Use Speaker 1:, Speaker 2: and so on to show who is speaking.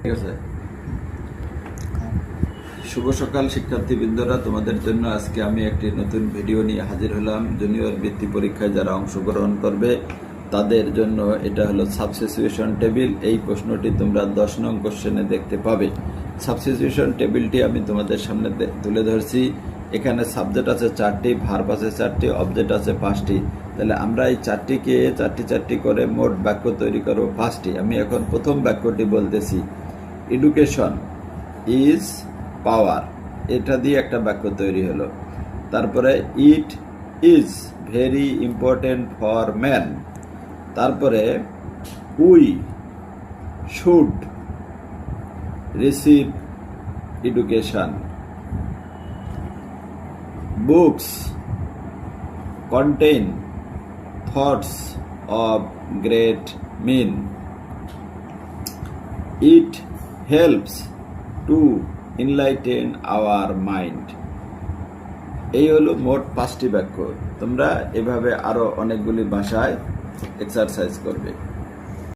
Speaker 1: ঠিক আছে। শুভ সকাল শিক্ষার্থীবৃন্দরা, তোমাদের জন্য আজকে আমি একটি নতুন ভিডিও নিয়ে হাজির হলাম। জুনিয়র বৃত্তি পরীক্ষায় যারা অংশগ্রহণ করবে তাদের জন্য এটা হলো সাবস্টিটিউশন টেবিল। এই প্রশ্নটি তোমরা 10 নং কোশ্চেনে দেখতে পাবে। সাবস্টিটিউশন টেবিলটি আমি তোমাদের সামনে তুলে ধরছি। এখানে সাবজেক্ট আছে 4টি, ভার্ব আছে 4টি, অবজেক্ট আছে 5টি। তাহলে আমরা এই 4টিকে 4টি করে মোট বাক্য তৈরি করব 5টি। আমি এখন প্রথম বাক্যটি বলতেছি, এডুকেশন ইজ পাওয়ার, এটা দিয়ে একটা বাক্য তৈরি হলো। তারপরে it is very important for man. তারপরে we should receive education. Books contain thoughts of great men. It helps to enlighten our mind. এই হলো মোট 5টি বাক্য। তোমরা এভাবে আরো অনেকগুলি ভাষায় এক্সারসাইজ করবে।